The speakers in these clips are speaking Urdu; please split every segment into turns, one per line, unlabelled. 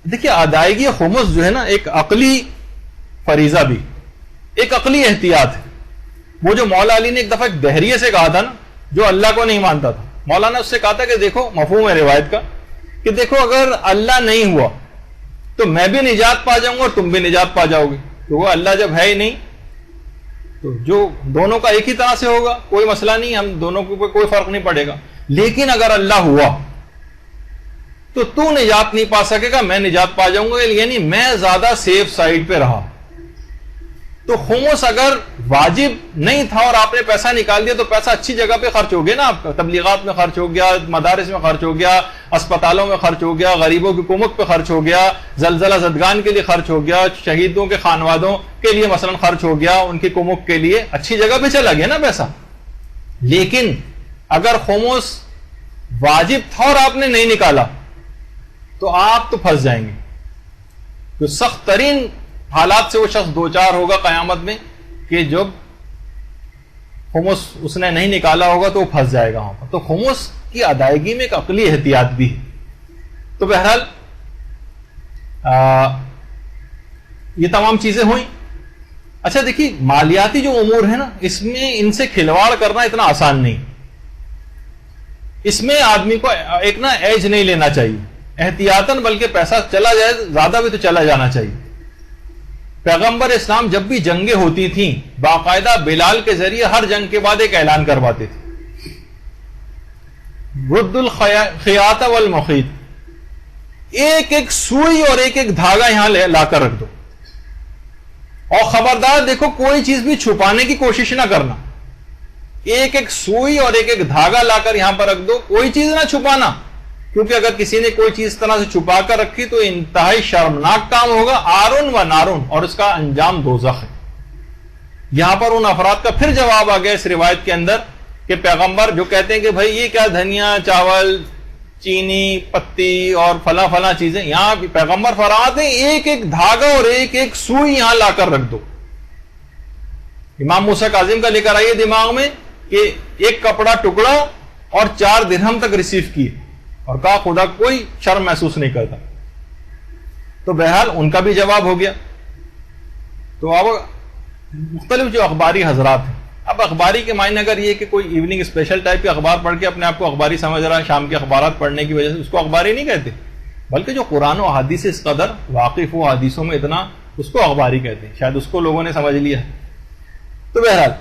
دیکھیے ادائیگی خمس جو ہے نا ایک عقلی فریضہ بھی، ایک عقلی احتیاط ہے. وہ جو مولا علی نے ایک دفعہ ایک دہریے سے کہا تھا نا جو اللہ کو نہیں مانتا تھا، مولانا اس سے کہا تھا کہ دیکھو مفہوم ہے روایت کا کہ دیکھو اگر اللہ نہیں ہوا تو میں بھی نجات پا جاؤں گا اور تم بھی نجات پا جاؤ گے، تو وہ اللہ جب ہے ہی نہیں تو جو دونوں کا ایک ہی طرح سے ہوگا کوئی مسئلہ نہیں، ہم دونوں کو کوئی فرق نہیں پڑے گا. لیکن اگر اللہ ہوا تو تو نجات نہیں پا سکے گا، میں نجات پا جاؤں گا، یعنی میں زیادہ سیف سائڈ پہ رہا. تو خمس اگر واجب نہیں تھا اور آپ نے پیسہ نکال دیا تو پیسہ اچھی جگہ پہ خرچ ہو گیا نا، آپ کا تبلیغات میں خرچ ہو گیا، مدارس میں خرچ ہو گیا، اسپتالوں میں خرچ ہو گیا، غریبوں کی کمک پہ خرچ ہو گیا، زلزلہ زدگان کے لیے خرچ ہو گیا، شہیدوں کے خانوادوں کے لیے مثلا خرچ ہو گیا، ان کی کمک کے لیے اچھی جگہ پہ چلا گیا نا پیسہ. لیکن اگر خمس واجب تھا اور آپ نے نہیں نکالا تو آپ تو پھنس جائیں گے. تو سخت ترین حالات سے وہ شخص دوچار ہوگا قیامت میں کہ جب خمس اس نے نہیں نکالا ہوگا تو وہ پھنس جائے گا وہاں پر. تو خمس کی ادائیگی میں ایک عقلی احتیاط بھی ہے. تو بہرحال یہ تمام چیزیں ہوئیں. اچھا دیکھیے مالیاتی جو امور ہے نا اس میں ان سے کھلواڑ کرنا اتنا آسان نہیں. اس میں آدمی کو ایک نا ایج نہیں لینا چاہیے احتیاطاً، بلکہ پیسہ چلا جائے زیادہ بھی تو چلا جانا چاہیے. پیغمبر اسلام جب بھی جنگیں ہوتی تھیں باقاعدہ بلال کے ذریعے ہر جنگ کے بعد ایک اعلان کرواتے تھے، رد الخیاط والمخیط، ایک ایک سوئی اور ایک ایک دھاگا یہاں لا کر رکھ دو، اور خبردار دیکھو کوئی چیز بھی چھپانے کی کوشش نہ کرنا. ایک ایک سوئی اور ایک ایک دھاگا لا کر یہاں پر رکھ دو، کوئی چیز نہ چھپانا، کیونکہ اگر کسی نے کوئی چیز اس طرح سے چھپا کر رکھی تو انتہائی شرمناک کام ہوگا، آرون و نارون، اور اس کا انجام دوزخ ہے. یہاں پر ان افراد کا پھر جواب آ گیا اس روایت کے اندر کہ پیغمبر جو کہتے ہیں کہ بھائی یہ کیا دھنیا چاول چینی پتی اور فلاں فلاں چیزیں، یہاں پیغمبر فرماتے ہیں ایک ایک دھاگا اور ایک ایک سوئی یہاں لا کر رکھ دو. امام موسیٰ کاظم کا لے کر آئیے دماغ میں کہ ایک کپڑا ٹکڑا اور 4 درہم تک ریسیو کیے اور کہا خدا کوئی شرم محسوس نہیں کرتا. تو بہرحال ان کا بھی جواب ہو گیا. تو اب مختلف جو اخباری حضرات ہیں، اب اخباری کے معنی اگر یہ کہ کوئی ایوننگ اسپیشل ٹائپ کے اخبار پڑھ کے اپنے آپ کو اخباری سمجھ رہا ہے، شام کے اخبارات پڑھنے کی وجہ سے اس کو اخباری نہیں کہتے، بلکہ جو قرآن و حدیث سے اس قدر واقف ہو، حدیثوں میں اتنا، اس کو اخباری کہتے ہیں. شاید اس کو لوگوں نے سمجھ لیا ہے. تو بہرحال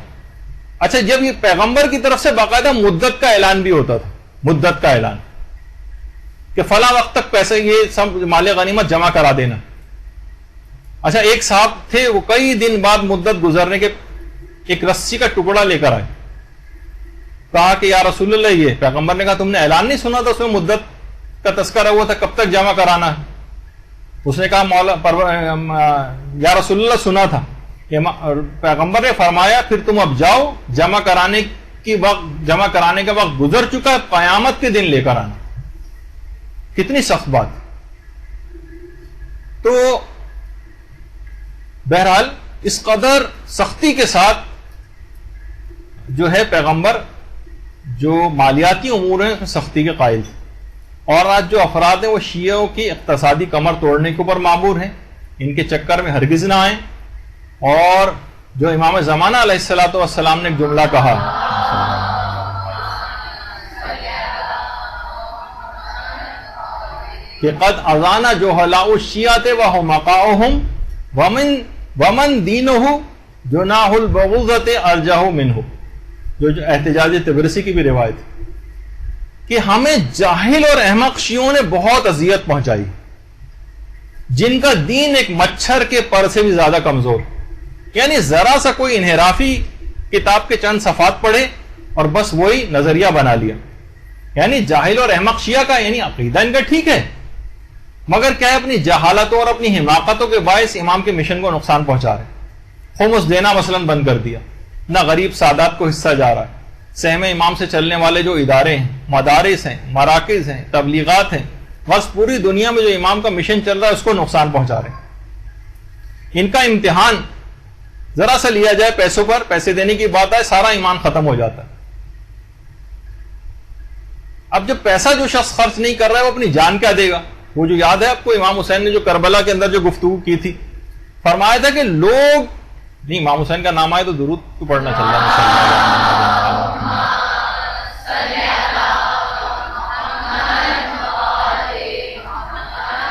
اچھا جب یہ پیغمبر کی طرف سے باقاعدہ مدت کا اعلان بھی ہوتا تھا، مدت کا اعلان کہ فلاں وقت تک پیسے یہ سب مال غنیمت جمع کرا دینا. اچھا ایک صاحب تھے وہ کئی دن بعد مدت گزرنے کے ایک رسی کا ٹکڑا لے کر آئے، کہا کہ یا رسول اللہ، یہ پیغمبر نے کہا تم نے اعلان نہیں سنا تھا، اس میں مدت کا تذکرہ ہوا تھا، کب تک جمع کرانا ہے؟ اس نے کہا یا رسول اللہ سنا تھا. پیغمبر نے فرمایا پھر تم اب جاؤ، جمع کرانے کا وقت گزر چکا ہے، قیامت کے دن لے کر آنا. کتنی سخت بات. تو بہرحال اس قدر سختی کے ساتھ جو ہے پیغمبر جو مالیاتی امور ہیں سختی کے قائل تھے. اور آج جو افراد ہیں وہ شیعوں کی اقتصادی کمر توڑنے کے اوپر معمور ہیں، ان کے چکر میں ہرگز نہ آئیں. اور جو امام زمانہ علیہ الصلوۃ والسلام نے ایک جملہ کہا کہ قد اذان جہلاء الشیعۃ وحمقاؤہم ومن دینہ جناح البغوضۃ ارجح منہ، جو احتجاج طبرسی کی بھی روایت ہے کہ ہمیں جاہل اور احمق شیعوں نے بہت اذیت پہنچائی، جن کا دین ایک مچھر کے پر سے بھی زیادہ کمزور. یعنی ذرا سا کوئی انحرافی کتاب کے چند صفحات پڑھے اور بس وہی نظریہ بنا لیا. یعنی جاہل اور احمق شیعہ کا یعنی عقیدہ ان کا ٹھیک ہے، مگر کیا ہے اپنی جہالتوں اور اپنی حماقتوں کے باعث امام کے مشن کو نقصان پہنچا رہے. خمس دینا مثلا بند کر دیا، نہ غریب سادات کو حصہ جا رہا ہے. سہم امام سے چلنے والے جو ادارے ہیں، مدارس ہیں، مراکز ہیں، تبلیغات ہیں، بس پوری دنیا میں جو امام کا مشن چل رہا ہے اس کو نقصان پہنچا رہے ہیں. ان کا امتحان ذرا سا لیا جائے پیسوں پر، پیسے دینے کی بات آئے سارا ایمان ختم ہو جاتا ہے. اب جب پیسہ جو شخص خرچ نہیں کر رہا ہے وہ اپنی جان کیا دے گا؟ وہ جو یاد ہے آپ کو امام حسین نے جو کربلا کے اندر جو گفتگو کی تھی، فرمایا تھا کہ لوگ نہیں، امام حسین کا نام آئے تو درود تو پڑھنا چل رہا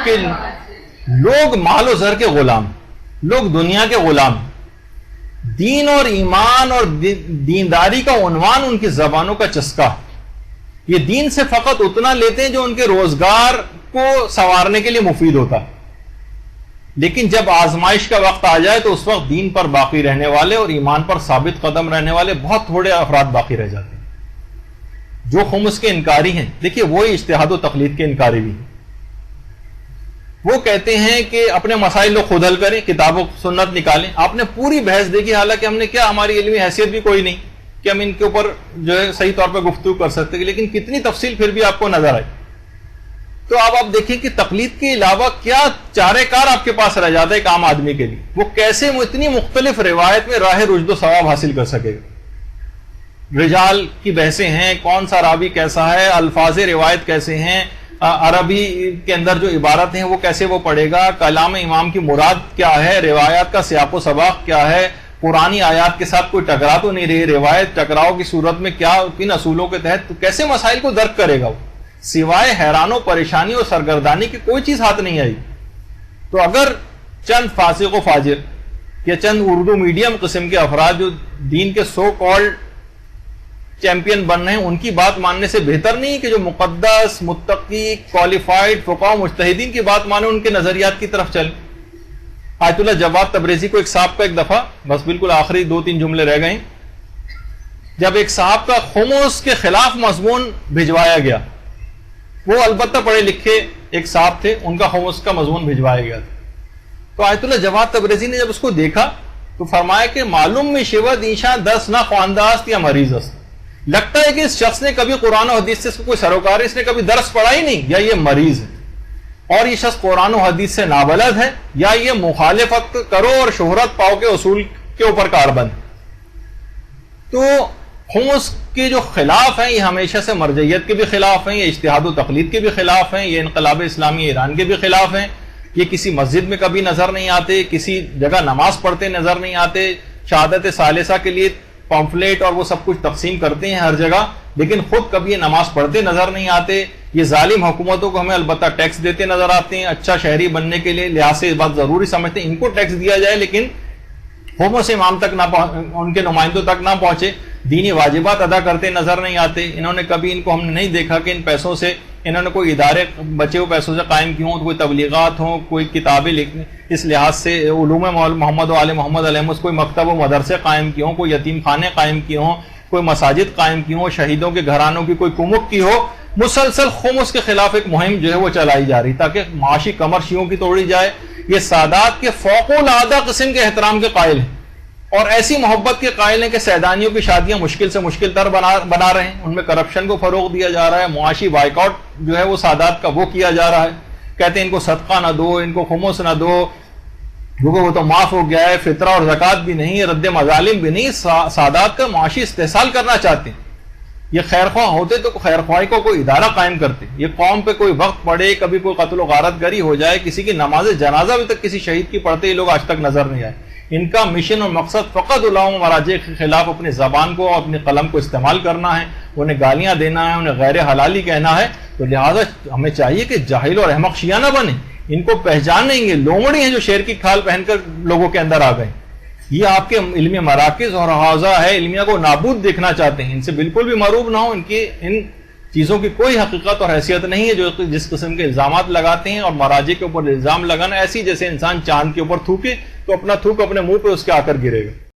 کہ لوگ مال و زر کے غلام، لوگ دنیا کے غلام، دین اور ایمان اور دینداری کا عنوان ان کی زبانوں کا چسکا، یہ دین سے فقط اتنا لیتے ہیں جو ان کے روزگار کو سنوارنے کے لیے مفید ہوتا، لیکن جب آزمائش کا وقت آ جائے تو اس وقت دین پر باقی رہنے والے اور ایمان پر ثابت قدم رہنے والے بہت تھوڑے افراد باقی رہ جاتے ہیں جو خمس کے انکاری ہیں۔ دیکھیے وہی اجتہاد و تقلید کے انکاری بھی ہیں، وہ کہتے ہیں کہ اپنے مسائل لوگ خود حل کریں، کتاب و سنت نکالیں۔ آپ نے پوری بحث دیکھی، حالانکہ ہم نے کیا، ہماری علمی حیثیت بھی کوئی نہیں کہ ہم ان کے اوپر جو ہے صحیح طور پہ گفتگو کر سکتے، لیکن کتنی تفصیل پھر بھی آپ کو نظر آئی۔ تو اب آپ دیکھیں کہ تقلید کے علاوہ کیا چارے کار آپ کے پاس رہ جاتا ہے ایک عام آدمی کے لیے، وہ کیسے اتنی مختلف روایت میں راہ رشد و ثواب حاصل کر سکے گا۔ رجال کی بحثیں ہیں، کون سا راوی کیسا ہے، الفاظ روایت کیسے ہیں، عربی کے اندر جو عبارت ہیں وہ کیسے وہ پڑھے گا، کلام امام کی مراد کیا ہے، روایات کا سیاق و سباق کیا ہے، پرانی آیات کے ساتھ کوئی ٹکرا تو نہیں رہی، روایت ٹکراؤ کی صورت میں کیا، کن اصولوں کے تحت کیسے مسائل کو درک کرے گا وہ، سوائے حیران و پریشانی اور سرگردانی کی کوئی چیز ہاتھ نہیں آئی۔ تو اگر چند فاسق و فاجر یا چند اردو میڈیم قسم کے افراد جو دین کے سو کالڈ چیمپئن بن رہے ہیں، ان کی بات ماننے سے بہتر نہیں کہ جو مقدس، متقی، کوالیفائڈ فقہاء و مجتہدین کی بات مانیں، ان کے نظریات کی طرف چلیں۔ آیت اللہ جواد تبریزی کو ایک صاحب کا ایک دفعہ، بس بالکل آخری 2-3 جملے رہ گئے، جب ایک صاحب کا خمس کے خلاف مضمون بھجوایا گیا، وہ البتہ پڑھے لکھے ایک صاحب تھے، ان کا خمس کا مضمون بھجوایا گیا تھا، تو آیت اللہ جواد تبریزی نے جب اس کو دیکھا تو فرمایا کہ معلوم میں شود انشاء دس نہ خوانداست یا مریض است، لگتا ہے کہ اس شخص نے کبھی قرآن و حدیث سے کوئی سروکار، اس نے کبھی درس پڑھا ہی نہیں، یا یہ مریض ہے، اور یہ شخص قرآن و حدیث سے نابلد ہے، یا یہ مخالفت کرو اور شہرت پاؤ کے اصول کے اوپر کاربند۔ تو خمس کے جو خلاف ہیں یہ ہمیشہ سے مرجعیت کے بھی خلاف ہیں، یہ اجتہاد و تقلید کے بھی خلاف ہیں، یہ انقلاب اسلامی ایران کے بھی خلاف ہیں، یہ کسی مسجد میں کبھی نظر نہیں آتے، کسی جگہ نماز پڑھتے نظر نہیں آتے، شہادت ثالثہ کے لیے پمفلیٹ اور وہ سب کچھ تقسیم کرتے ہیں ہر جگہ، لیکن خود کبھی یہ نماز پڑھتے نظر نہیں آتے۔ یہ ظالم حکومتوں کو ہمیں البتہ ٹیکس دیتے نظر آتے ہیں اچھا شہری بننے کے لیے، لحاظ سے اس بات ضروری سمجھتے ہیں ان کو ٹیکس دیا جائے، لیکن خمس امام تک نہ ان کے نمائندوں تک نہ پہنچے، دینی واجبات ادا کرتے نظر نہیں آتے۔ انہوں نے کبھی، ان کو ہم نے نہیں دیکھا کہ ان پیسوں سے انہوں نے کوئی ادارے بچے ہوئے پیسوں سے قائم کیے ہوں، کوئی تبلیغات ہوں، کوئی کتابیں لکھنے، اس لحاظ سے علوم محمد و آل محمد علیہ کوئی مکتب و مدرسے قائم کیے ہوں، کوئی یتیم خانے قائم کیے ہوں، کوئی مساجد قائم کی ہوں، شہیدوں کے گھرانوں کی کوئی کمک کی ہو۔ مسلسل خمس کے خلاف ایک مہم جو ہے وہ چلائی جا رہی تاکہ معاشی کمر شیعوں کی توڑی جائے۔ یہ سادات کے فوق العادہ قسم کے احترام کے قائل ہیں اور ایسی محبت کے قائل ہیں کہ سیدانیوں کی شادیاں مشکل سے مشکل تر بنا رہے ہیں، ان میں کرپشن کو فروغ دیا جا رہا ہے، معاشی بائیکاٹ جو ہے وہ سادات کا وہ کیا جا رہا ہے، کہتے ہیں ان کو صدقہ نہ دو، ان کو خمس نہ دو کیونکہ وہ تو معاف ہو گیا ہے، فطرہ اور زکوٰۃ بھی نہیں، رد مظالم بھی نہیں، سادات کا معاشی استحصال کرنا چاہتے ہیں۔ یہ خیرخواہ ہوتے تو خیرخواہی کو کوئی ادارہ قائم کرتے، یہ قوم پہ کوئی وقت پڑے، کبھی کوئی قتل و غارت گری ہو جائے، کسی کی نماز جنازہ بھی تک کسی شہید کی پڑھتے یہ لوگ آج تک نظر نہیں آئے۔ ان کا مشن اور مقصد فقط علماء و مراجع کے خلاف اپنی زبان کو اور اپنی قلم کو استعمال کرنا ہے، انہیں گالیاں دینا ہے، انہیں غیر حلالی کہنا ہے۔ تو لہٰذا ہمیں چاہیے کہ جاہل اور احمق شیعہ نہ بنیں، ان کو پہچانیں گے، لومڑی ہیں جو شیر کی کھال پہن کر لوگوں کے اندر آ گئے، یہ آپ کے علمی مراکز اور حوزہ ہے علمیہ کو نابود دیکھنا چاہتے ہیں، ان سے بالکل بھی معروف نہ ہو، ان چیزوں کی کوئی حقیقت اور حیثیت نہیں ہے جو جس قسم کے الزامات لگاتے ہیں۔ اور مراجع کے اوپر الزام لگانا ایسی جیسے انسان چاند کے اوپر تھوکے تو اپنا تھوک اپنے منہ پہ اس کے آ کر گرے گا۔